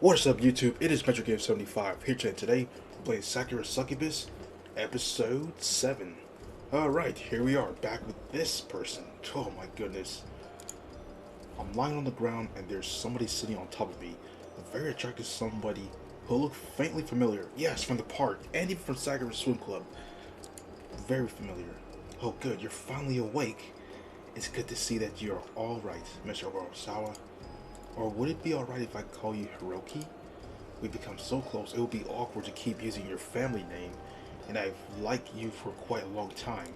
What's up, YouTube? It is MetroGame75 here today. We're playing Sakura Succubus, episode 7. Alright, here we are, back with this person. Oh my goodness. I'm lying on the ground and there's somebody sitting on top of me. A very attractive somebody who looked faintly familiar. Yes, from the park, and even from Sakura Swim Club. Very familiar. Oh good, you're finally awake. It's good to see that you're alright, Mr. Orosawa. Or would it be alright if I call you Hiroki? We've become so close, it would be awkward to keep using your family name, and I've liked you for quite a long time.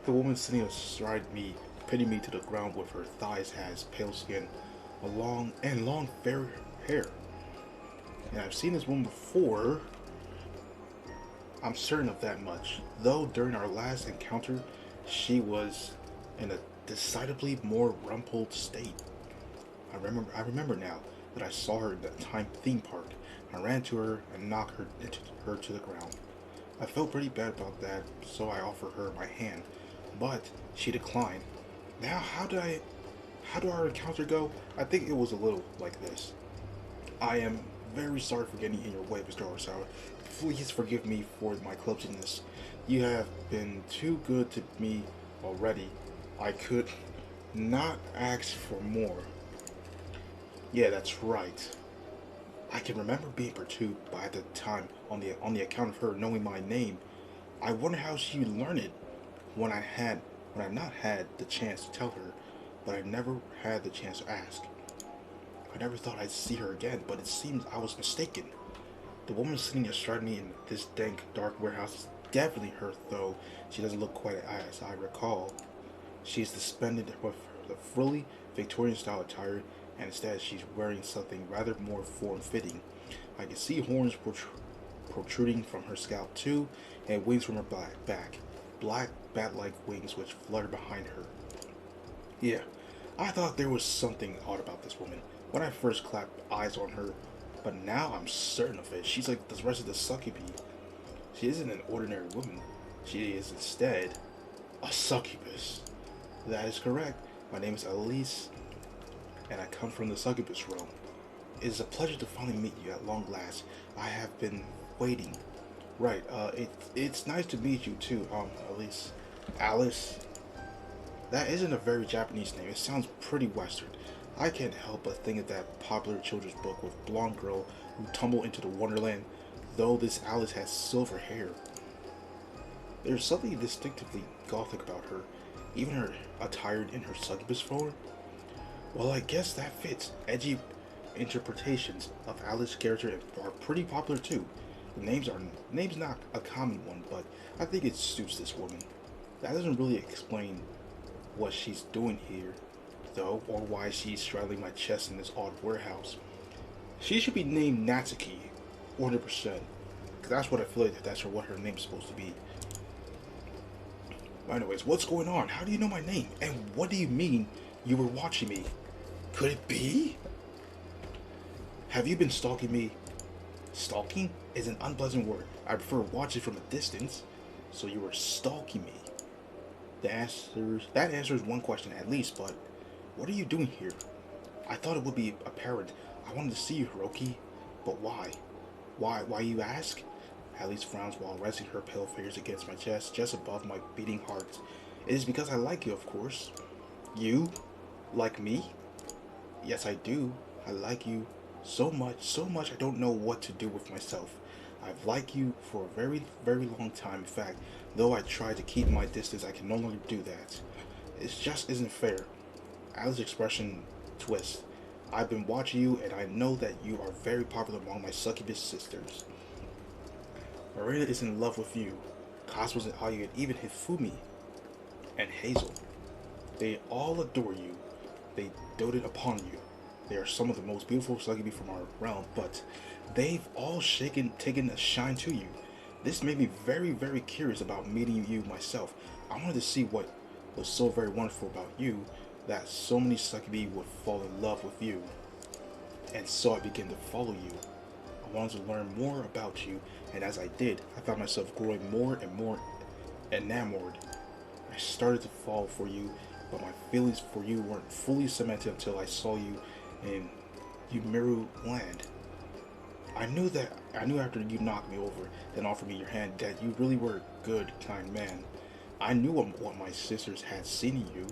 The woman sitting astride me, pinning me to the ground with her thighs has pale skin, a long fair hair. And I've seen this woman before. I'm certain of that much, though during our last encounter, she was in a decidedly more rumpled state. I remember now that I saw her in the theme park. I ran to her and knocked her to the ground. I felt pretty bad about that, so I offered her my hand, but she declined. Now, how do our encounter go? I think it was a little like this. I am very sorry for getting in your way, Mr. Orosawa. Please forgive me for my clumsiness. You have been too good to me already. I could not ask for more. Yeah, that's right. I can remember being perturbed by the time on the account of her knowing my name. I wonder how she learned it when I not had the chance to tell her, but I never had the chance to ask. I never thought I'd see her again, but it seems I was mistaken. The woman sitting astride me in this dank, dark warehouse is definitely her, though she doesn't look quite as I recall. She's suspended with the frilly Victorian-style attire, and instead she's wearing something rather more form-fitting. I can see horns protruding from her scalp too, and wings from her back. Black bat-like wings which flutter behind her. Yeah, I thought there was something odd about this woman when I first clapped eyes on her, but now I'm certain of it. She's like the rest of the succubi. She isn't an ordinary woman. She is instead a succubus. That is correct. My name is Elise, and I come from the succubus realm. It is a pleasure to finally meet you at long last. I have been waiting. Right, it's nice to meet you too, Elise. Alice? That isn't a very Japanese name. It sounds pretty Western. I can't help but think of that popular children's book with blonde girl who tumbled into the wonderland, though this Alice has silver hair. There's something distinctively gothic about her, even her attire in her succubus form. Well, I guess that fits. Edgy interpretations of Alice's character are pretty popular too. The name's not a common one, but I think it suits this woman. That doesn't really explain what she's doing here, though, or why she's straddling my chest in this odd warehouse. She should be named Natsuki, 100%. Because that's what I feel like that's what her name's supposed to be. Anyways, what's going on? How do you know my name? And what do you mean you were watching me? Could it be? Have you been stalking me? Stalking is an unpleasant word. I prefer watching from a distance. So you were stalking me. That answers one question at least, but what are you doing here? I thought it would be apparent. I wanted to see you, Hiroki. But why? Why you ask? Alice frowns while resting her pale fingers against my chest, just above my beating heart. It is because I like you, of course. You? Like me? Yes, I do. I like you so much I don't know what to do with myself. I've liked you for a very, very long time. In fact, though I try to keep my distance, I can no longer do that. It just isn't fair. Alice's expression twists. I've been watching you, and I know that you are very popular among my succubus sisters. Marina is in love with you. Cosmos and Ayu and even Hifumi and Hazel. They all adore you. They doted upon you. They are some of the most beautiful succubi from our realm, but they've all taken a shine to you. This made me very, very curious about meeting you myself. I wanted to see what was so very wonderful about you that so many succubi would fall in love with you. And so I began to follow you. I wanted to learn more about you, and as I did, I found myself growing more and more enamored. I started to fall for you, but my feelings for you weren't fully cemented until I saw you in Yumiru land. I knew after you knocked me over, then offered me your hand, that you really were a good, kind man. I knew what my sisters had seen in you.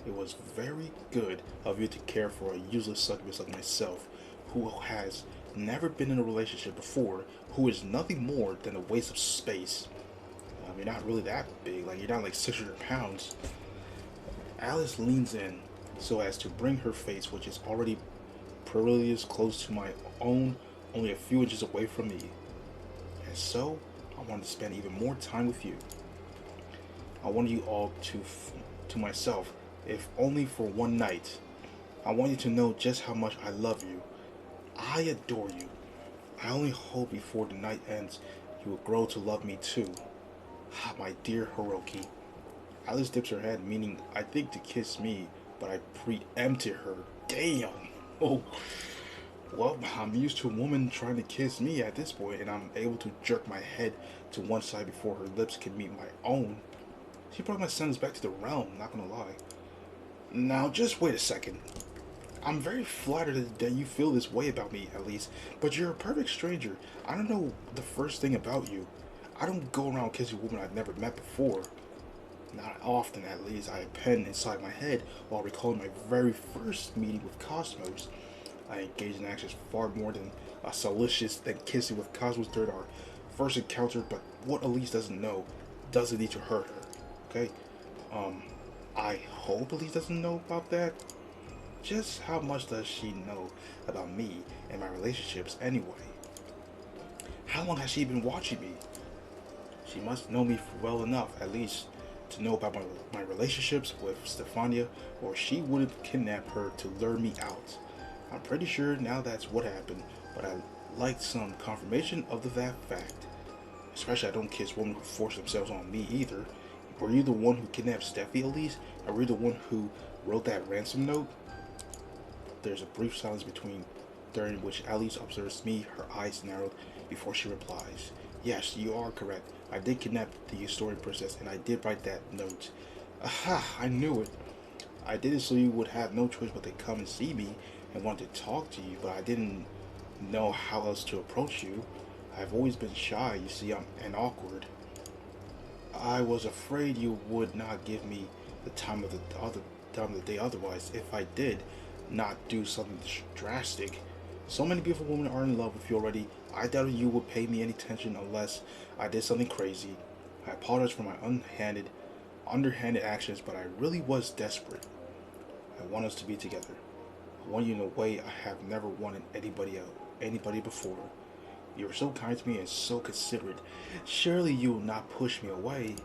It was very good of you to care for a useless succubus like myself, who has never been in a relationship before, who is nothing more than a waste of space. You're not really that big, like you're not like 600 pounds. Alice leans in so as to bring her face, which is already perilous close to my own, only a few inches away from me. And so, I wanted to spend even more time with you. I wanted you all to myself, if only for one night. I want you to know just how much I love you. I adore you. I only hope before the night ends you will grow to love me too. Ah, my dear Hiroki. Alice dips her head, meaning I think to kiss me, but I preempted her. Damn. Oh. Well, I'm used to a woman trying to kiss me at this point, and I'm able to jerk my head to one side before her lips can meet my own. She brought my sentence back to the realm, not gonna lie. Now, just wait a second. I'm very flattered that you feel this way about me, at least, but you're a perfect stranger. I don't know the first thing about you. I don't go around kissing women I've never met before. Not often, at least. I pen inside my head while recalling my very first meeting with Cosmos. I engaged in actions far more than salacious than kissing with Cosmos during our first encounter, but what Elise doesn't know doesn't need to hurt her. Okay? I hope Elise doesn't know about that. Just how much does she know about me and my relationships anyway? How long has she been watching me? She must know me well enough, at least, to know about my relationships with Stefania, or she would have kidnapped her to lure me out. I'm pretty sure now that's what happened, but I'd like some confirmation of that fact. Especially I don't kiss women who force themselves on me either. Were you the one who kidnapped Steffi, Elise? Or were you the one who wrote that ransom note? There's a brief silence during which Alice observes me, her eyes narrowed, before she replies. Yes, you are correct. I did kidnap the historian princess, and I did write that note. Aha, I knew it. I did it so you would have no choice but to come and see me and want to talk to you, but I didn't know how else to approach you. I've always been shy, you see, and awkward. I was afraid you would not give me the time of the day otherwise. If I did not do something drastic. So many beautiful women are in love with you already. I doubted you would pay me any attention unless I did something crazy. I apologize for my underhanded actions, but I really was desperate. I want us to be together. I want you in a way I have never wanted anybody before. You were so kind to me and so considerate. Surely you will not push me away.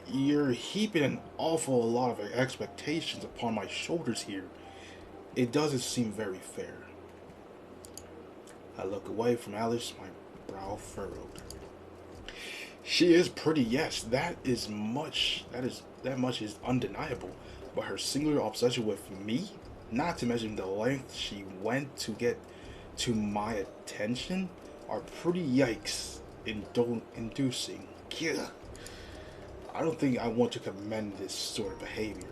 You're heaping an awful lot of expectations upon my shoulders here. It doesn't seem very fair. I look away from Alice, my brow furrowed. She is pretty, yes, that much is undeniable. But her singular obsession with me, not to mention the length she went to get to my attention, are pretty yikes inducing. Yeah. I don't think I want to commend this sort of behavior.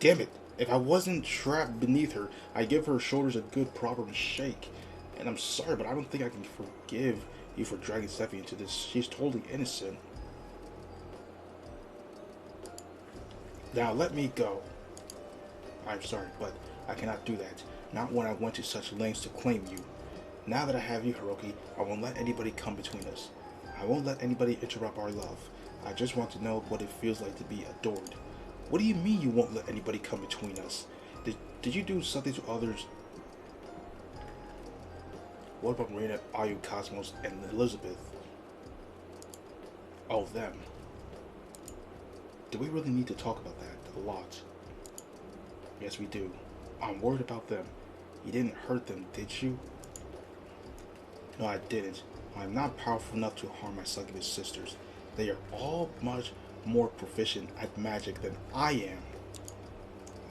Damn it. If I wasn't trapped beneath her, I'd give her shoulders a good proper shake. And I'm sorry, but I don't think I can forgive you for dragging Steffi into this. She's totally innocent. Now let me go. I'm sorry, but I cannot do that. Not when I went to such lengths to claim you. Now that I have you, Hiroki, I won't let anybody come between us. I won't let anybody interrupt our love. I just want to know what it feels like to be adored. What do you mean you won't let anybody come between us? Did you do something to others? What about Marina, Ayu, Cosmos, and Elizabeth? Oh, them. Do we really need to talk about that? A lot. Yes, we do. I'm worried about them. You didn't hurt them, did you? No, I didn't. I'm not powerful enough to harm my succubus sisters. They are all much more proficient at magic than I am.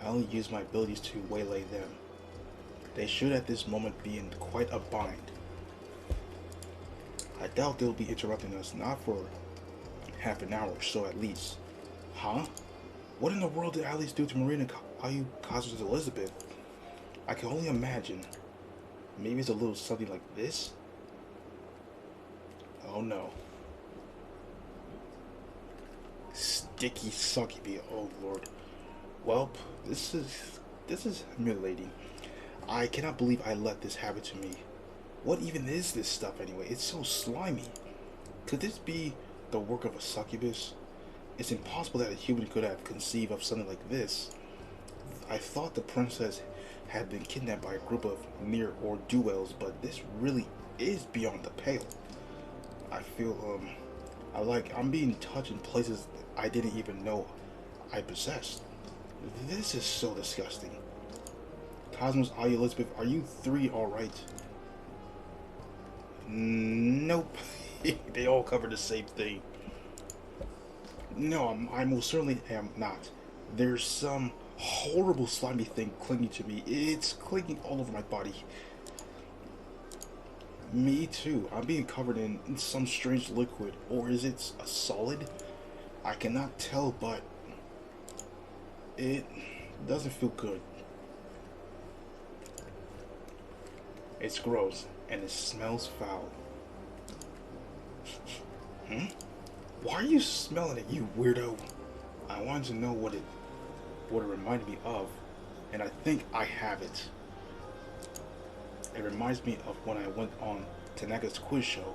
I only use my abilities to waylay them. They should at this moment be in quite a bind. I doubt they'll be interrupting us, not for half an hour or so at least. Huh? What in the world did Alice do to Marina, Ayu, Cosmos, and Elizabeth? I can only imagine. Maybe it's a little something like this? Oh no. Sticky succubus. Oh lord. Well, this is humiliating. I cannot believe I let this happen to me. What even is this stuff anyway? It's so slimy. Could this be the work of a succubus? It's impossible that a human could have conceived of something like this. I thought the princess had been kidnapped by a group of mere or-duels, but this really is beyond the pale. I feel, I'm being touched in places I didn't even know I possessed. This is so disgusting. Cosmos, I, Elizabeth, are you three alright? Nope. They all cover the same thing. No, I most certainly am not. There's some horrible slimy thing clinging to me. It's clinging all over my body. Me too. I'm being covered in some strange liquid. Or is it a solid? I cannot tell, but it doesn't feel good. It's gross, and it smells foul. Hmm? Why are you smelling it, you weirdo? I wanted to know what it reminded me of, and I think I have it. It reminds me of when I went on Tanaka's quiz show.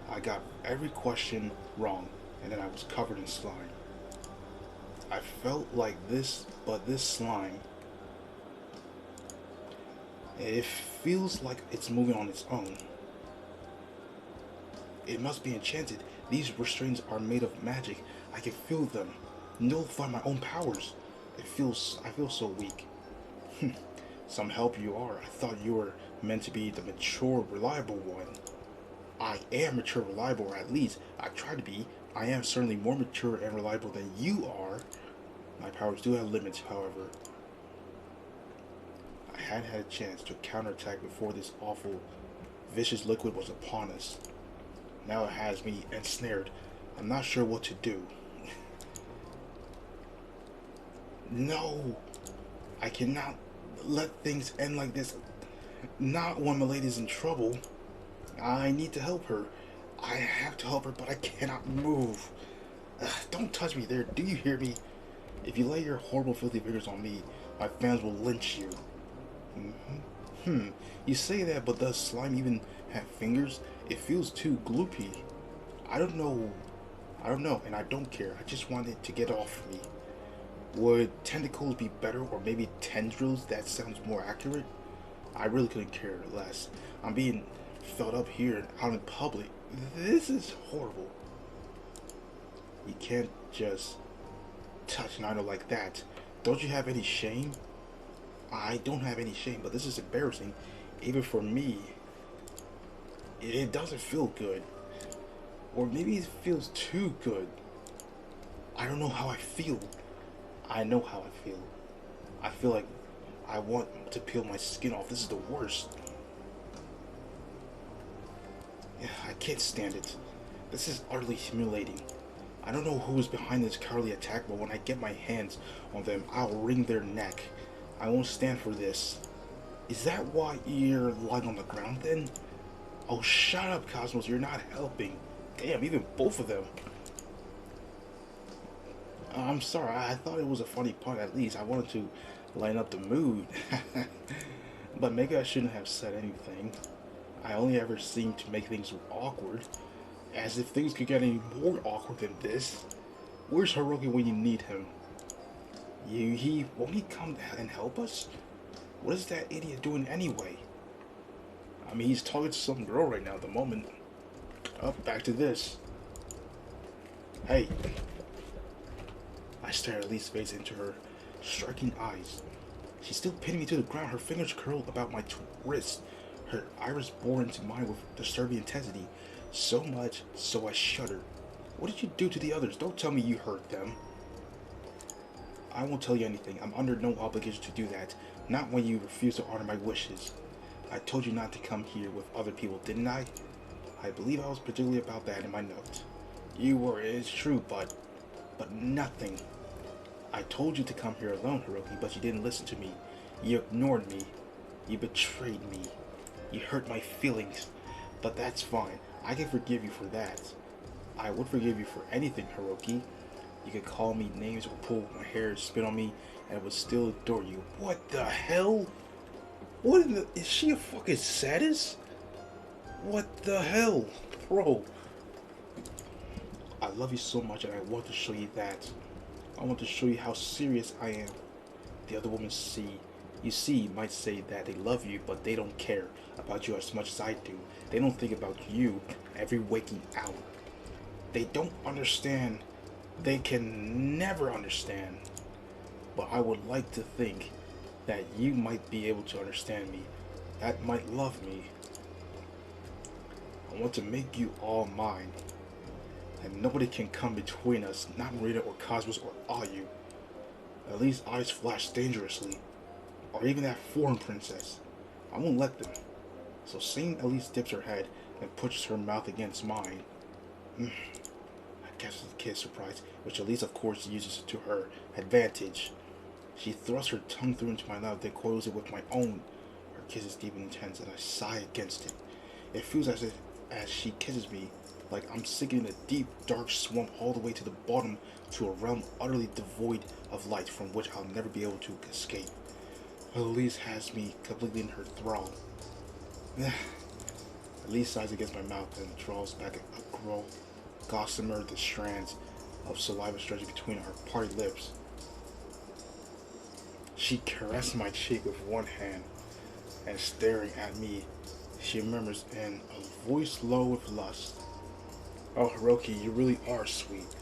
I got every question wrong, and then I was covered in slime. I felt like this, but this slime, it feels like it's moving on its own. It must be enchanted. These restraints are made of magic. I can feel them. Nullify my own powers. I feel so weak. Some help you are. I thought you were meant to be the mature, reliable one. I am mature, reliable, or at least I try to be. I am certainly more mature and reliable than you are. My powers do have limits, however. I hadn't had a chance to counterattack before this awful, vicious liquid was upon us. Now it has me ensnared. I'm not sure what to do. No! I cannot let things end like this. Not when my lady's in trouble. I need to help her. I have to help her, but I cannot move. Don't touch me there. Do you hear me? If you lay your horrible, filthy fingers on me, my fans will lynch you. You say that, but does slime even have fingers? It feels too gloopy. I don't know, and I don't care. I just want it to get off me. Would tentacles be better, or maybe tendrils? That sounds more accurate. I really couldn't care less. I'm being felt up here and out in public. This is horrible. You can't just touch an idol like that. Don't you have any shame? I don't have any shame, but this is embarrassing, even for me. It doesn't feel good. Or maybe it feels too good. I don't know how I feel. I know how I feel. I feel like I want to peel my skin off. This is the worst. Yeah, I can't stand it. This is utterly humiliating. I don't know who is behind this cowardly attack, but when I get my hands on them, I'll wring their neck. I won't stand for this. Is that why you're lying on the ground then? Oh, shut up, Cosmos. You're not helping. Damn, even both of them. I'm sorry. I thought it was a funny pun at least. I wanted to lighten up the mood. But maybe I shouldn't have said anything. I only ever seem to make things awkward. As if things could get any more awkward than this. Where's Hiroki when you need him? Won't he come and help us? What is that idiot doing anyway? I mean, he's talking to some girl right now at the moment. Oh, back to this. Hey. I stare at Lee's face into her striking eyes. She's still pinning me to the ground, her fingers curled about my wrist, her iris bore into mine with disturbing intensity. So much, so I shudder. What did you do to the others? Don't tell me you hurt them. I won't tell you anything. I'm under no obligation to do that. Not when you refuse to honor my wishes. I told you not to come here with other people, didn't I? I believe I was particularly about that in my note. You were, it's true, but nothing. I told you to come here alone, Hiroki, but you didn't listen to me. You ignored me. You betrayed me. You hurt my feelings. But that's fine. I can forgive you for that. I would forgive you for anything, Hiroki. You could call me names or pull my hair, spit on me, and I would still adore you. What the hell? What in the... Is she a fucking sadist? What the hell? Bro. I love you so much and I want to show you that. I want to show you how serious I am. The other women might say that they love you, but they don't care about you as much as I do. They don't think about you every waking hour. They don't understand. They can never understand. But I would like to think that you might be able to understand me. That might love me. I want to make you all mine. And nobody can come between us, not Marita or Cosmos or Ayu. At least eyes flash dangerously. Or even that foreign princess. I won't let them. So Sane at least dips her head and pushes her mouth against mine. I guess the kid's surprised, which Elise of course uses to her advantage. She thrusts her tongue through into my mouth, then coils it with my own. Her kiss is deep and intense, and I sigh against it. It feels as she kisses me, like I'm sinking in a deep, dark swamp all the way to the bottom to a realm utterly devoid of light from which I'll never be able to escape. Elise has me completely in her thrall. Elise sighs against my mouth and draws back a growl, gossamer the strands of saliva stretching between her parted lips. She caressed my cheek with one hand, and staring at me, she murmurs in a voice low with lust, "Oh, Hiroki, you really are sweet.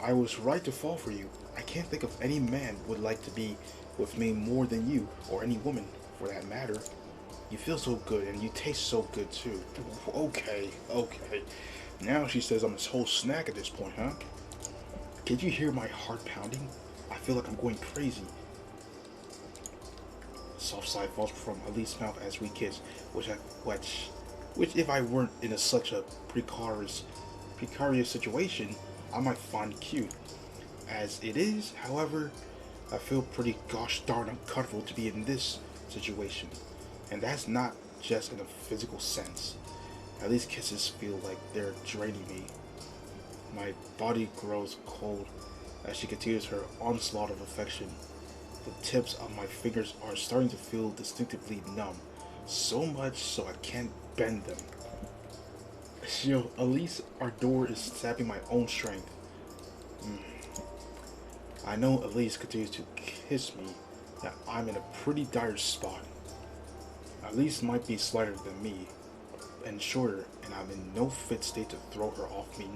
I was right to fall for you. I can't think of any man would like to be with me more than you, or any woman, for that matter. You feel so good, and you taste so good, too." Okay. Now she says I'm a whole snack at this point, huh? Can you hear my heart pounding? I feel like I'm going crazy. A soft sigh falls from Elise's mouth as we kiss, which if I weren't in such a precarious situation, I might find cute. As it is, however, I feel pretty gosh darn uncomfortable to be in this situation. And that's not just in a physical sense. At least kisses feel like they're draining me. My body grows cold as she continues her onslaught of affection. The tips of my fingers are starting to feel distinctively numb, so much so I can't bend them. At least our door is sapping my own strength. I know Elise continues to kiss me, that I'm in a pretty dire spot. Elise might be slighter than me, and shorter, and I'm in no fit state to throw her off me.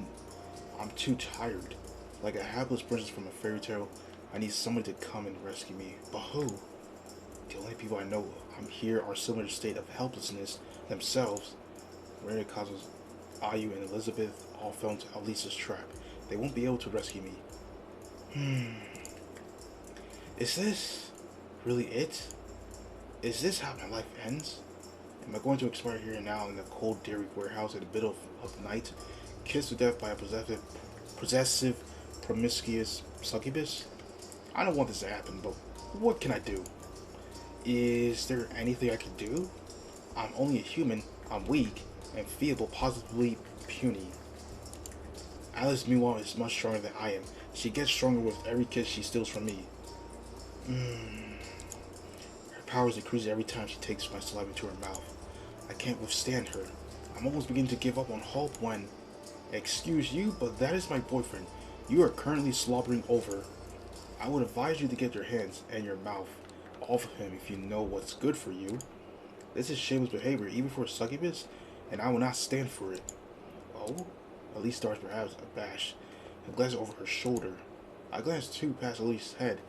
I'm too tired. Like a hapless princess from a fairy tale, I need somebody to come and rescue me. But who? The only people I know I'm here are similar state of helplessness themselves. Maria, Cosmos, Ayu, and Elizabeth all fell into Elise's trap. They won't be able to rescue me. Is this really it? Is this how my life ends? Am I going to expire here and now in the cold dairy warehouse in the middle of the night, kissed to death by a possessive, promiscuous succubus? I don't want this to happen, but what can I do? Is there anything I can do? I'm only a human, I'm weak, and feeble, positively puny. Alice, meanwhile, is much stronger than I am. She gets stronger with every kiss she steals from me. Her powers increase every time she takes my saliva into her mouth. I can't withstand her. I'm almost beginning to give up on hope when... Excuse you, but that is my boyfriend. You are currently slobbering over. I would advise you to get your hands and your mouth off of him if you know what's good for you. This is shameless behavior, even for a succubus, and I will not stand for it. Oh? Elise starts perhaps abashed and glances over her shoulder. I glance too past Elise's head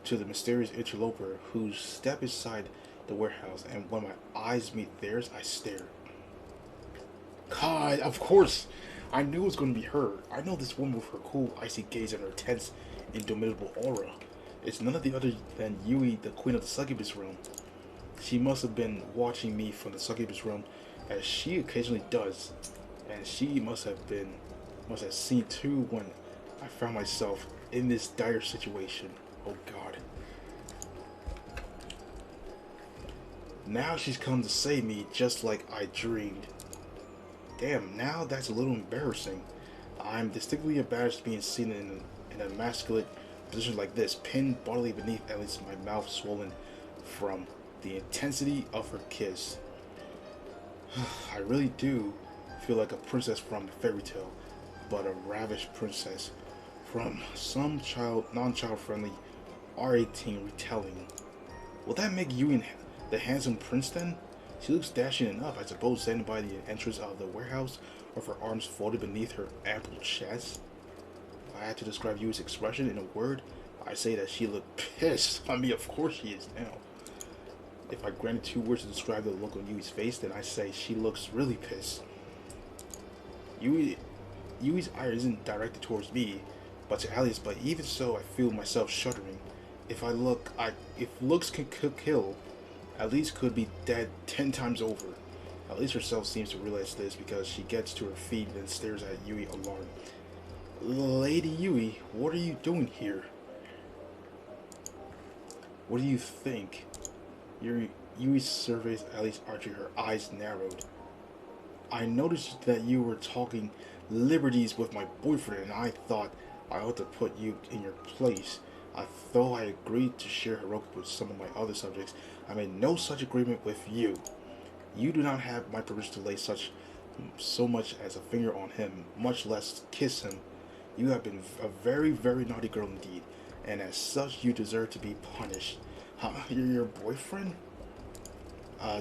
to the mysterious interloper who stepped inside the warehouse, and when my eyes meet theirs, I stare. God, of course! I knew it was going to be her. I know this woman with her cool, icy gaze and her tense, indomitable aura. It's none of the other than Yui, the queen of the succubus realm. She must have been watching me from the succubus realm, as she occasionally does, and she must have seen too when I found myself in this dire situation. Oh God. Now she's come to save me just like I dreamed. Damn, now that's a little embarrassing. I'm distinctly embarrassed being seen in a masculine position like this, pinned bodily beneath at least my mouth swollen from the intensity of her kiss. I really do feel like a princess from a fairy tale, but a ravished princess from some non-child friendly R18 retelling. Will that make you the handsome prince then? She looks dashing enough, I suppose, standing by the entrance of the warehouse, with her arms folded beneath her ample chest. If I had to describe Yui's expression in a word, I'd say that she looked pissed. I mean, of course she is now. If I granted 2 words to describe the look on Yui's face, then I'd say she looks really pissed. Yui's ire isn't directed towards me, but to Alice. But even so, I feel myself shuddering. If looks can kill, Alice could be dead 10 times over. Alice herself seems to realize this because she gets to her feet and stares at Yui alarmed. Lady Yui, what are you doing here? What do you think? Yui surveys Alice arching, her eyes narrowed. I noticed that you were talking liberties with my boyfriend, and I thought I ought to put you in your place. Though I agreed to share Hiroki with some of my other subjects, I made no such agreement with you. You do not have my permission to lay so much as a finger on him, much less kiss him. You have been a very, very naughty girl indeed, and as such you deserve to be punished. Huh? You're your boyfriend?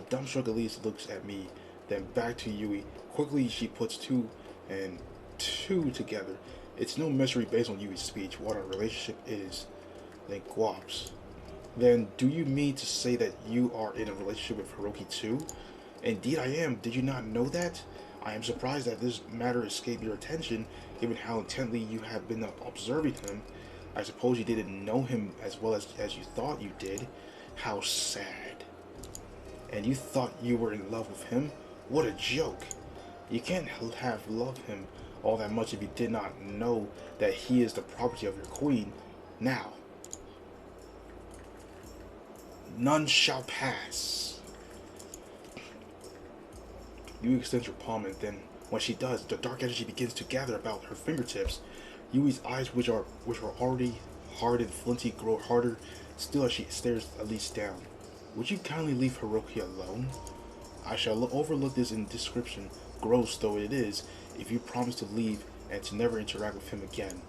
Dumb shrug. Elise looks at me, then back to Yui. Quickly she puts 2 and 2 together. It's no mystery based on Yui's speech what our relationship is. Then guaps. Then do you mean to say that you are in a relationship with Hiroki too? Indeed I am. Did you not know that? I am surprised that this matter escaped your attention, given how intently you have been observing him. I suppose you didn't know him as well as you thought you did. How sad. And you thought you were in love with him? What a joke. You can't have loved him all that much if you did not know that he is the property of your queen. Now, none shall pass. Yui extends her palm, and then when she does, the dark energy begins to gather about her fingertips. Yui's eyes, which are already hard and flinty, grow harder still as she stares Elise down. Would you kindly leave Hiroki alone? I shall overlook this indiscretion, gross though it is, if you promise to leave and to never interact with him again.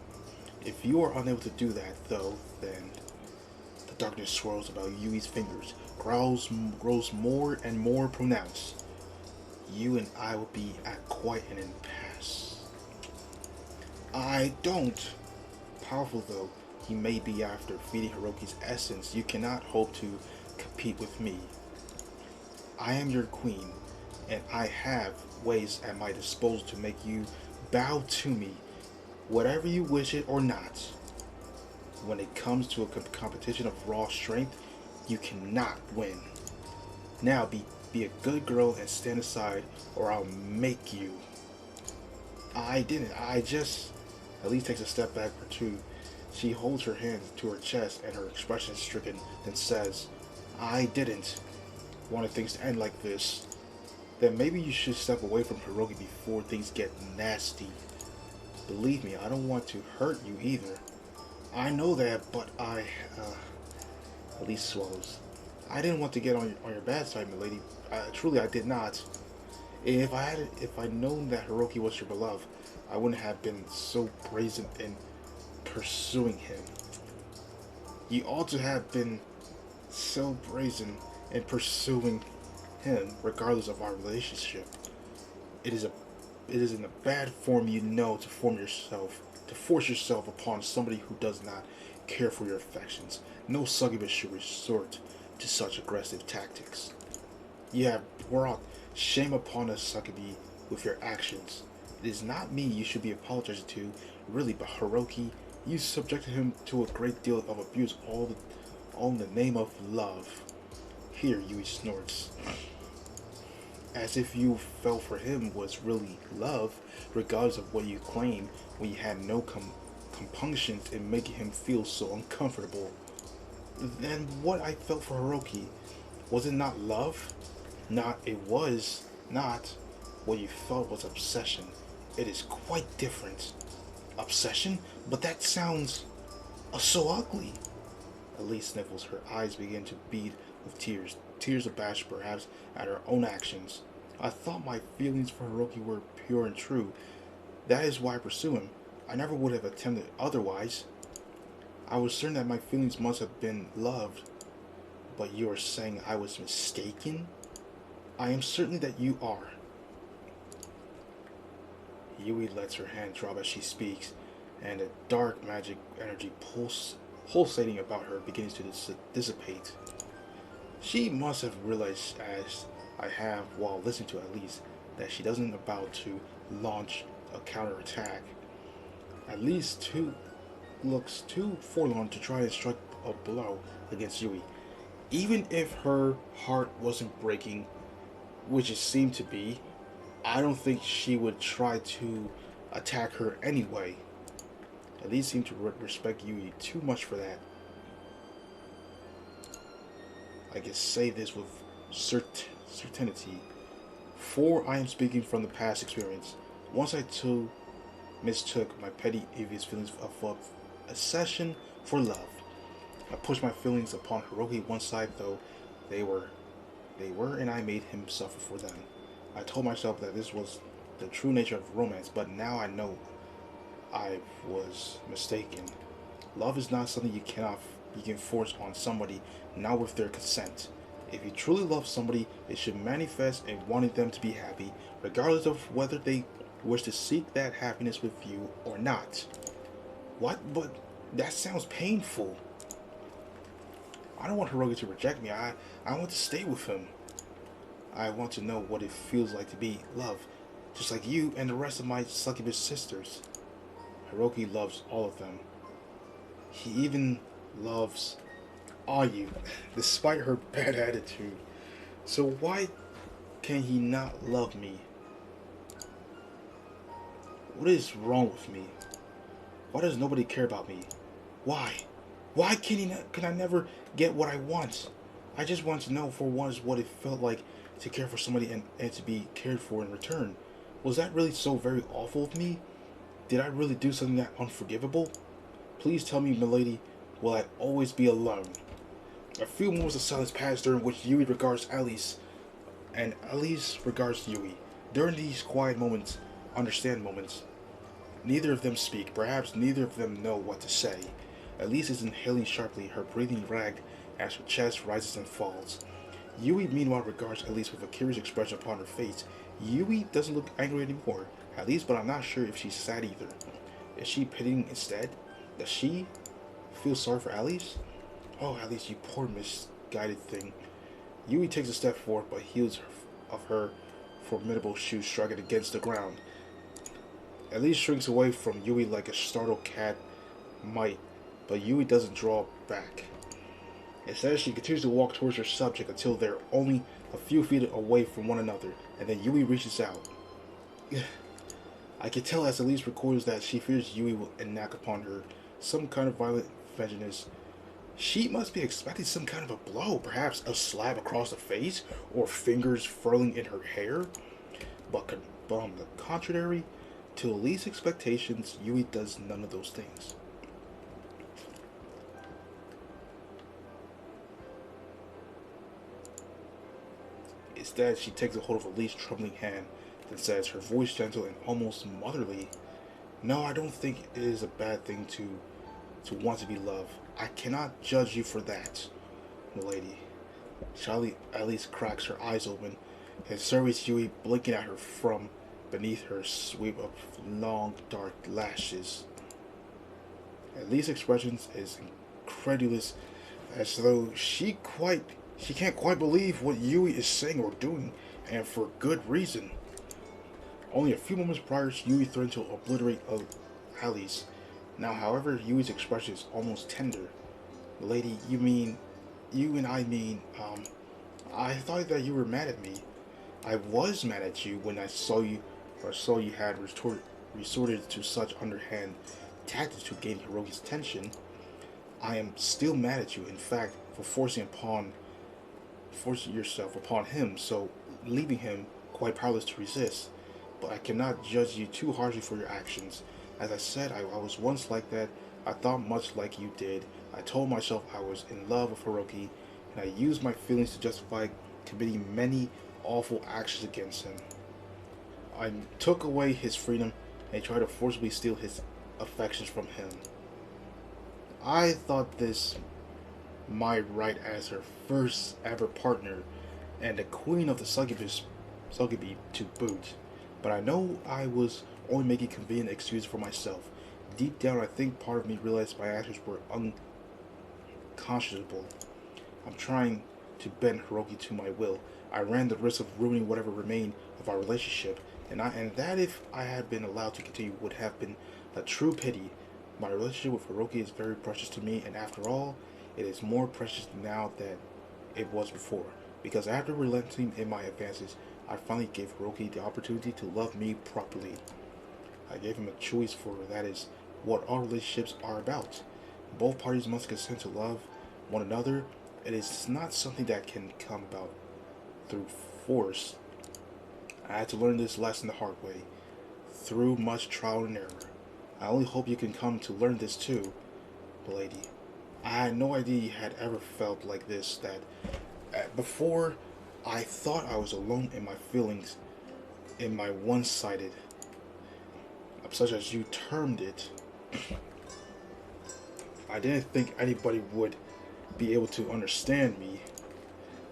If you are unable to do that, though, then... The darkness swirls about Yui's fingers, grows more and more pronounced. You and I will be at quite an impasse. I don't. Powerful though he may be after feeding Hiroki's essence, you cannot hope to compete with me. I am your queen, and I have ways at my disposal to make you bow to me, whatever you wish it or not. When it comes to a competition of raw strength, you cannot win. Now be a good girl and stand aside, or I'll make you. I didn't. I just... Elise takes a step back or two. She holds her hands to her chest and her expression is stricken, then says, I didn't want things to end like this. Then maybe you should step away from Hiroki before things get nasty. Believe me, I don't want to hurt you either. I know that, but Elise swallows. I didn't want to get on your bad side, milady. Truly, I did not. If I'd known that Hiroki was your beloved, I wouldn't have been so brazen in pursuing him. You ought to have been so brazen in pursuing him, regardless of our relationship. It is in a bad form, you know, to force yourself upon somebody who does not care for your affections. No succubus should resort to such aggressive tactics. You have brought shame upon us, succubi, with your actions. It is not me you should be apologizing to, really, but Hiroki. You subjected him to a great deal of abuse, all in the name of love. Here, Yui snorts. As if you fell for him was really love, regardless of what you claim, when you had no compunctions in making him feel so uncomfortable. Then what I felt for Hiroki, Was it not love? Not, it was not what you thought was obsession. It is quite different. Obsession? But that sounds so ugly. Elise sniffles. Her eyes begin to bead with tears. Tears abashed perhaps at her own actions. I thought my feelings for Hiroki were pure and true. That is why I pursue him. I never would have attempted otherwise. I was certain that my feelings must have been loved. But you are saying I was mistaken? I am certain that you are. Yui lets her hand drop as she speaks, and a dark magic energy pulsating about her begins to dissipate. She must have realized, as I have while listening to Elise, that she doesn't about to launch a counterattack. Elise too looks too forlorn to try and strike a blow against Yui. Even if her heart wasn't breaking, which it seemed to be, I don't think she would try to attack her anyway. Elise seemed to respect Yui too much for that. I can say this with certainty, for I am speaking from the past experience. Once I too mistook my petty, envious feelings of obsession for love. I pushed my feelings upon Hiroki one side, though they were, and I made him suffer for them. I told myself that this was the true nature of romance, but now I know I was mistaken. Love is not something you can force on somebody, not with their consent. If you truly love somebody, it should manifest in wanting them to be happy, regardless of whether they wish to seek that happiness with you or not. What? But that sounds painful. I don't want Hiroki to reject me. I want to stay with him. I want to know what it feels like to be loved, just like you and the rest of my succubus sisters. Hiroki loves all of them. He even loves Ayu, despite her bad attitude. So why can he not love me? What is wrong with me? Why does nobody care about me? Why? Why can I never get what I want? I just want to know for once what it felt like to care for somebody and to be cared for in return. Was that really so very awful of me? Did I really do something that unforgivable? Please tell me, milady, will I always be alone? A few moments of silence pass during which Yui regards Alice, and Alice regards Yui. During these quiet moments, understand moments, neither of them speak. Perhaps neither of them know what to say. Alice is inhaling sharply, her breathing ragged as her chest rises and falls. Yui meanwhile regards Elise with a curious expression upon her face. Yui doesn't look angry anymore, at least, but I'm not sure if she's sad either. Is she pitying instead? Does she feel sorry for Alice? Oh, Alice, you poor misguided thing. Yui takes a step forward, but heals of her formidable shoes striking against the ground. Elise shrinks away from Yui like a startled cat might, but Yui doesn't draw back. Instead, she continues to walk towards her subject until they're only a few feet away from one another, and then Yui reaches out. I can tell as Elise recoils that she fears Yui will enact upon her some kind of violent vengeance. She must be expecting some kind of a blow, perhaps a slap across the face, or fingers furling in her hair. But on the contrary, to Elise's expectations, Yui does none of those things. Instead, she takes a hold of Elise's trembling hand and says, her voice gentle and almost motherly, "No, I don't think it is a bad thing to want to be loved. I cannot judge you for that, milady." Charlie Alice cracks her eyes open and surveys Yui, blinking at her from beneath her sweep of long dark lashes. Elise's expression is incredulous, as though she can't quite believe what Yui is saying or doing, and for good reason. Only a few moments prior, Yui threatened to obliterate Alice. Now, however, Yui's expression is almost tender. "Lady, I thought that you were mad at me. I was mad at you when I saw you had resorted to such underhand tactics to gain Hiroki's attention. I am still mad at you, in fact, for force yourself upon him, so leaving him quite powerless to resist. But I cannot judge you too harshly for your actions. As I said, I was once like that. I thought much like you did. I told myself I was in love with Hiroki, and I used my feelings to justify committing many awful actions against him. I took away his freedom and tried to forcibly steal his affections from him. I thought this my right as her first ever partner and the queen of the Succubus to boot. But I know I was only making convenient excuses for myself. Deep down, I think part of me realized my actions were unconscionable. I'm trying to bend Hiroki to my will. I ran the risk of ruining whatever remained of our relationship, and that if I had been allowed to continue would have been a true pity. My relationship with Hiroki is very precious to me, and after all, it is more precious now than it was before. Because after relenting in my advances, I finally gave Hiroki the opportunity to love me properly. I gave him a choice, for that is what all relationships are about. Both parties must consent to love one another. It is not something that can come about through force. I had to learn this lesson the hard way, through much trial and error. I only hope you can come to learn this too, lady. I had no idea you had ever felt like this, that before I thought I was alone in my feelings, in my one-sided, such as you termed it. I didn't think anybody would be able to understand me.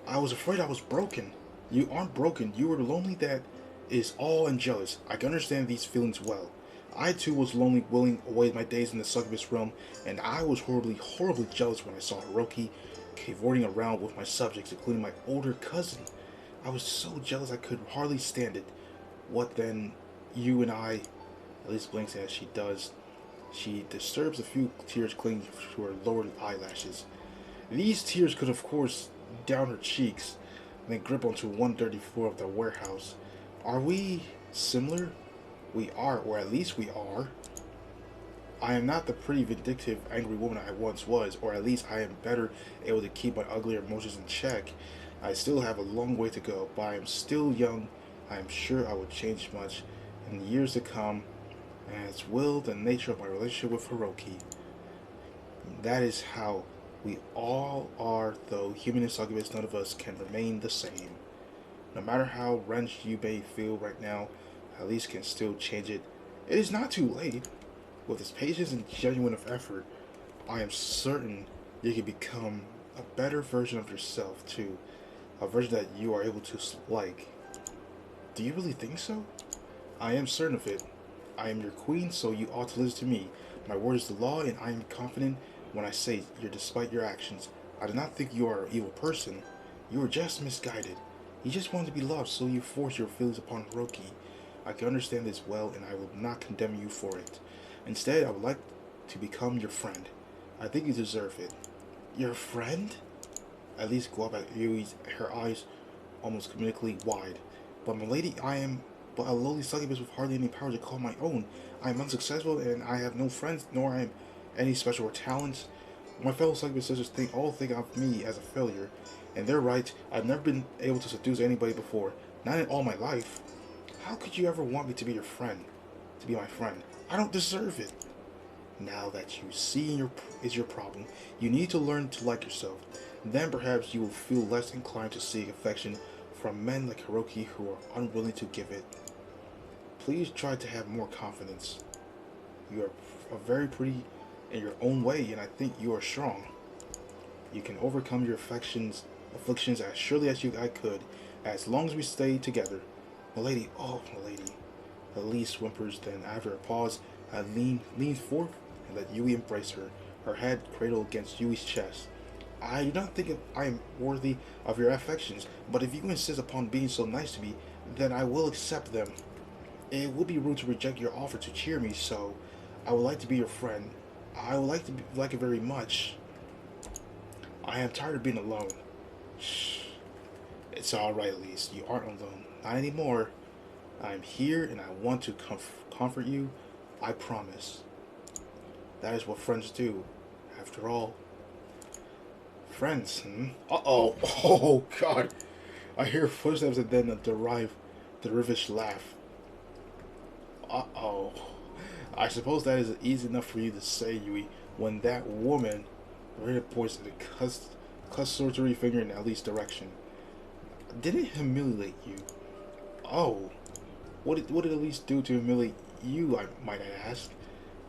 I was afraid I was broken. You aren't broken. You are lonely that is all and jealous. I can understand these feelings well. I too was lonely, willing away my days in the succubus realm, and I was horribly, horribly jealous when I saw Hiroki cavorting around with my subjects, including my older cousin. I was so jealous I could hardly stand it. What then, you and I, at least blinks as she does, she disturbs a few tears clinging to her lower eyelashes. These tears could, of course, down her cheeks, and then grip onto one dirty floor of the warehouse. Are we similar? We are, or at least we are. I am not the pretty, vindictive, angry woman I once was, or at least I am better able to keep my uglier emotions in check. I still have a long way to go, but I am still young. I am sure I will change much in the years to come, as will the nature of my relationship with Hiroki. That is how we all are, though human and succubus, none of us can remain the same. No matter how wrenched you may feel right now, at least can still change it. It is not too late. With his patience and genuine of effort, I am certain you can become a better version of yourself too. A version that you are able to like. Do you really think so? I am certain of it. I am your queen, so you ought to listen to me. My word is the law, and I am confident when I say you're despite your actions. I do not think you are an evil person. You are just misguided. You just want to be loved, so you force your feelings upon Hiroki. I can understand this well, and I will not condemn you for it. Instead, I would like to become your friend. I think you deserve it. Your friend? At least go up at Yui's, her eyes almost comedically wide. But milady, I am but a lowly succubus with hardly any power to call my own. I am unsuccessful, and I have no friends, nor am any special talents. My fellow succubus sisters all think of me as a failure, and they're right. I've never been able to seduce anybody before, not in all my life. How could you ever want me to be your friend? To be my friend? I don't deserve it. Now that you see is your problem, you need to learn to like yourself. Then perhaps you will feel less inclined to seek affection from men like Hiroki who are unwilling to give it. Please try to have more confidence. You are very pretty in your own way, and I think you are strong. You can overcome your afflictions as surely as I could, as long as we stay together. Milady, oh, milady. Elise whimpers, then after a pause, leans forth and let Yui embrace her, her head cradled against Yui's chest. I do not think I am worthy of your affections, but if you insist upon being so nice to me, then I will accept them. It would be rude to reject your offer to cheer me, so I would like to be your friend. I would like it very much. I am tired of being alone. Shh. It's alright, Elise. You aren't alone. Not anymore. I'm here and I want to comfort you. I promise. That is what friends do. After all, Friends, hmm? Uh-oh. Oh, God. I hear footsteps and then a derivish laugh. Uh-oh. I suppose that is easy enough for you to say, Yui, when that woman really points to the customary finger in Ellie's direction. Didn't it humiliate you? Oh. What did Elise do to humiliate you, I might ask?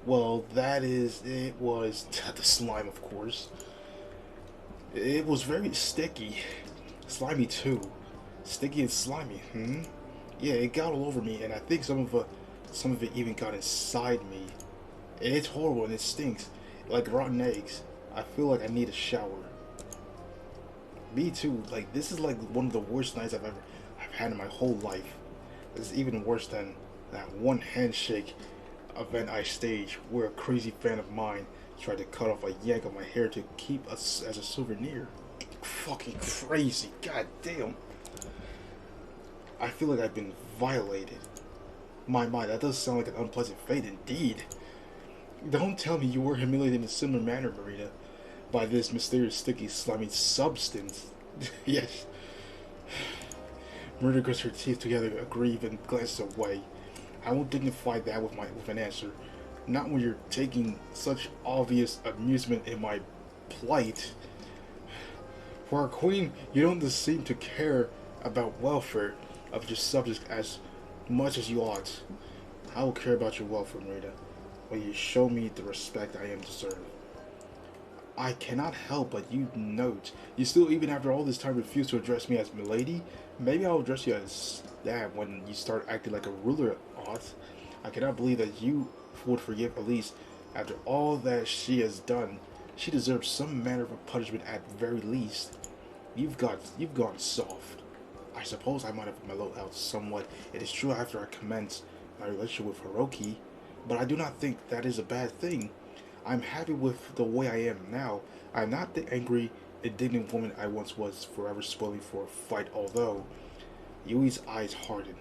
Well, it was the slime, of course. It was very sticky. Slimy, too. Sticky and slimy, hmm? Yeah, it got all over me, and I think some of it even got inside me. It's horrible and it stinks, like rotten eggs. I feel like I need a shower. Me too. Like this is like one of the worst nights I've had in my whole life. This is even worse than that one handshake event I staged where a crazy fan of mine tried to cut off a yank of my hair to keep us as a souvenir. Fucking crazy. God damn. I feel like I've been violated. My, that does sound like an unpleasant fate indeed. Don't tell me you were humiliated in a similar manner, Marina, by this mysterious, sticky, slimy substance. Yes. Marina grits her teeth together, aggrieved, and glances away. I won't dignify that with an answer. Not when you're taking such obvious amusement in my plight. For our queen, you don't seem to care about welfare of your subjects as much as you ought. I will care about your welfare, Marina, when you show me the respect I am deserved. I cannot help but you note, you still, even after all this time, refuse to address me as milady. Maybe I'll address you as that when you start acting like a ruler ought. I cannot believe that you would forgive Elise after all that she has done. She deserves some manner of a punishment at very least. You've gone soft. I suppose I might have mellowed out somewhat. It is true after I commenced my relationship with Hiroki, but I do not think that is a bad thing. I'm happy with the way I am now. I'm not the angry, indignant woman I once was, forever spoiling for a fight, although Yui's eyes hardened.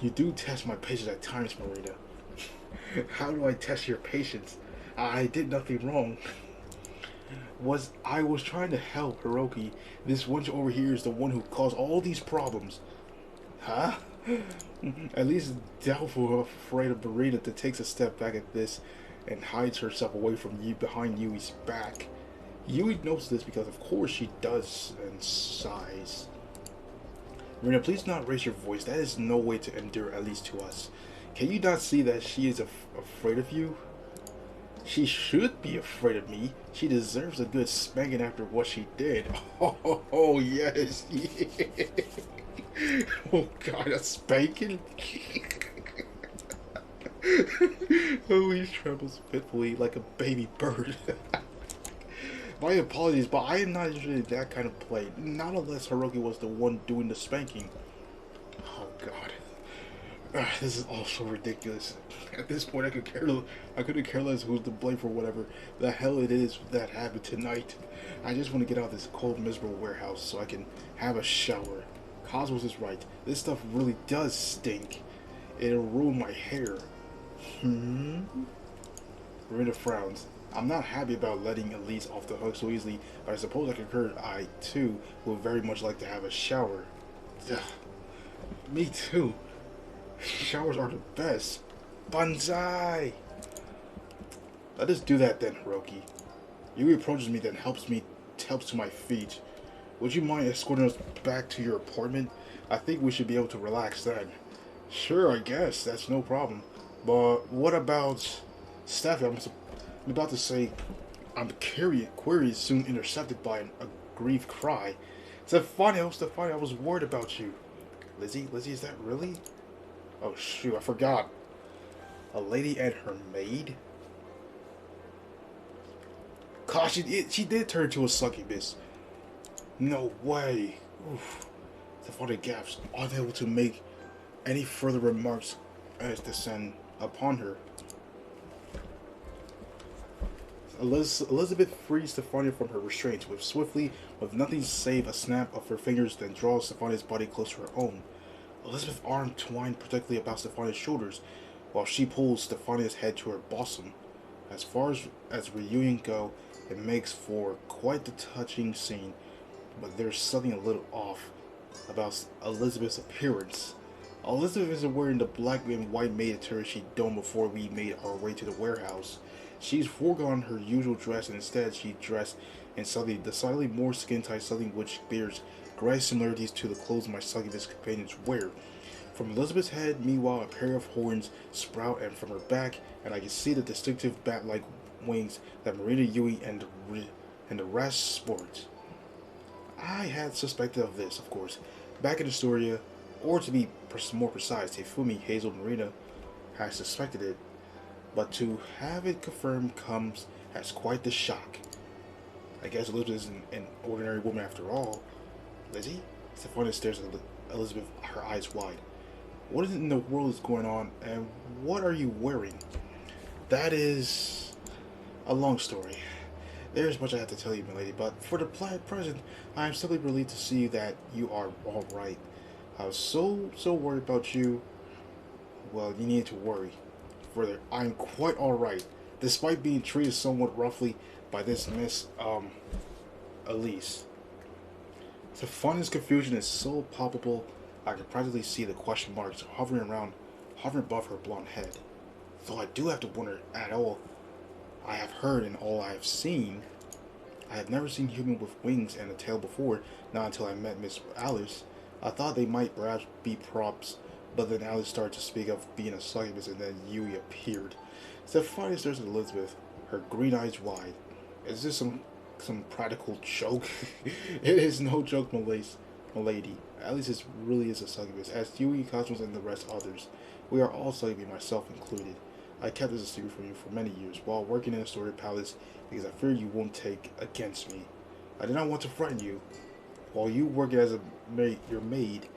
You do test my patience at times, Marina. How do I test your patience? I did nothing wrong. I was trying to help Hiroki. This one over here is the one who caused all these problems. Huh? At least doubtful, afraid of Marina to takes a step back at this and hides herself away from you behind Yui's back. Yui knows this because of course she does and sighs. Marina, please not raise your voice. That is no way to endure, at least to us. Can you not see that she is afraid of you? She should be afraid of me. She deserves a good spanking after what she did. Oh yes. Oh God, a spanking? Oh, he trembles fitfully like a baby bird. My apologies, but I am not usually that kind of play. Not unless Hiroki was the one doing the spanking. Oh God. This is all so ridiculous. At this point, I couldn't care less who's to blame for whatever the hell it is that happened tonight. I just want to get out of this cold, miserable warehouse so I can have a shower. Cosmos is right. This stuff really does stink. It'll ruin my hair. Marina frowns. I'm not happy about letting Elise off the hook so easily, but I suppose I concur I, too, would very much like to have a shower. Ugh. Me too. Showers are the best. Banzai! Let us do that then, Hiroki. Yui approaches me, then helps to my feet. Would you mind escorting us back to your apartment? I think we should be able to relax then. Sure, I guess. That's no problem. But what about Steffi? I'm about to say I'm queries soon intercepted by a grief cry. Stefani, I was worried about you. Lizzie, is that really? Oh shoot, I forgot. A lady and her maid? Gosh, she did turn into a succubus. No way. Oof. Stefani gasps, unable to make any further remarks as descend upon her. Elizabeth frees Stefania from her restraints with nothing save a snap of her fingers, then draws Stefania's body close to her own. Elizabeth's arm twined protectively about Stefania's shoulders, while she pulls Stefania's head to her bosom. As far as reunion go, It makes for quite the touching scene, but there's something a little off about Elizabeth's appearance. Elizabeth isn't wearing the black and white maid attire she donned before we made our way to the warehouse. She's foregone her usual dress and instead she dressed in something decidedly more skin-tight, something which bears great similarities to the clothes my succubus companions wear. From Elizabeth's head, meanwhile, a pair of horns sprout and from her back, and I can see the distinctive bat-like wings that Marina Yui and the rest sport. I had suspected of this, of course, back in Astoria, or to be more precise, Teifumi Hazel Marina had suspected it, but to have it confirmed comes as quite the shock. I guess Elizabeth isn't an ordinary woman after all. Lizzie? Stephania stares at Elizabeth, her eyes wide. What in the world is going on, and what are you wearing? That is a long story. There's much I have to tell you, milady, but for the present, I am simply relieved to see that you are all right. I was so worried about you. Well, you need to worry. Further, I'm quite all right, despite being treated somewhat roughly by this Miss Elise. The funniest confusion is so palpable, I can practically see the question marks hovering above her blonde head. Though I do have to wonder at all I have heard and all I have seen. I have never seen human with wings and a tail before, not until I met Miss Alice. I thought they might perhaps be props, but then Alice started to speak of being a succubus and then Yui appeared. Stephania stares at Elizabeth, her green eyes wide. Is this some practical joke? It is no joke, milady. Alice really is a succubus, as Yui, Cosmos, and the rest others. We are all succubi, myself included. I kept this a secret from you for many years, while working in Astoria Palace, because I fear you won't take against me. I did not want to frighten you. While you work as your maid,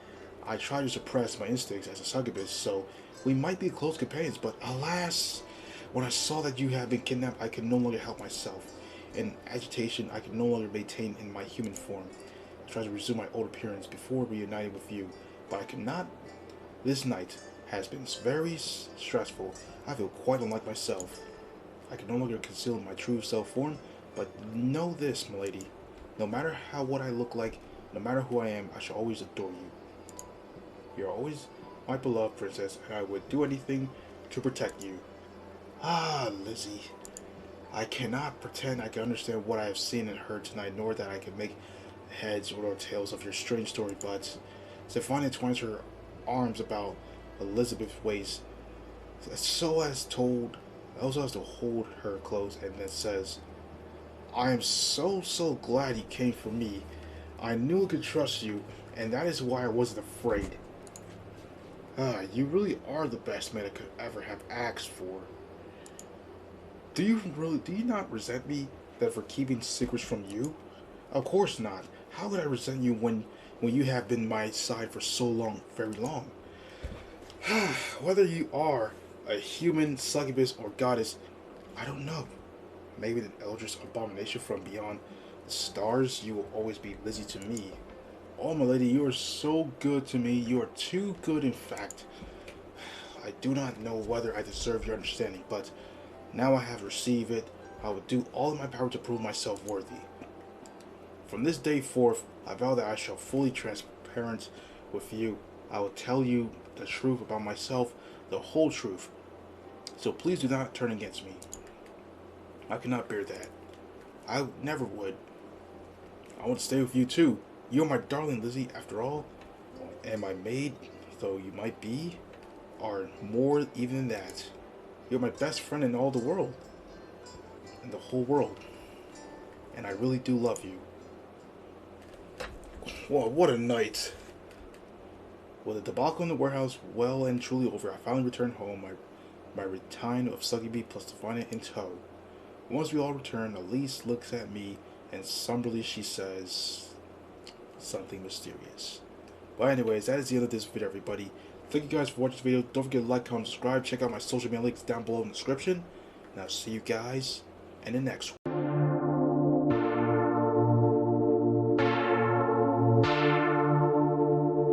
I try to suppress my instincts as a succubus, so we might be close companions, but alas, when I saw that you had been kidnapped, I could no longer help myself. In agitation, I could no longer maintain in my human form. I tried to resume my old appearance before reuniting with you, but I could not. This night has been very stressful. I feel quite unlike myself. I can no longer conceal my true self-form, but know this, milady. No matter what I look like, no matter who I am, I shall always adore you. You are always my beloved princess, and I would do anything to protect you. Ah, Lizzie. I cannot pretend I can understand what I have seen and heard tonight, nor that I can make heads or tails of your strange story, but Stephania twines her arms about Elizabeth's waist, so as to hold her close, and then says, I am so glad you came for me. I knew I could trust you, and that is why I wasn't afraid. You really are the best man I could ever have asked for. Do you not resent me that for keeping secrets from you? Of course not. How could I resent you when you have been my side for so long, very long? Whether you are a human, succubus, or goddess, I don't know. Maybe an eldritch abomination from beyond the stars, you will always be Lizzie to me. Oh, my lady, you are so good to me. You are too good, in fact. I do not know whether I deserve your understanding, but now I have received it. I will do all in my power to prove myself worthy. From this day forth, I vow that I shall fully transparent with you. I will tell you the truth about myself, the whole truth. So please do not turn against me. I cannot bear that. I never would. I want to stay with you too. You are my darling Lizzie, after all, and my maid, though you might be, are more even than that. You're my best friend in all the world, in the whole world, and I really do love you. Whoa, what a night! With the debacle in the warehouse well and truly over, I finally returned home, my retinue of succubi plus Stefania in tow. Once we all return, Elise looks at me, and somberly she says something mysterious. But anyways, that is the end of this video, everybody. Thank you guys for watching this video. Don't forget to like, comment, subscribe. Check out my social media links down below in the description. And I'll see you guys in the next one.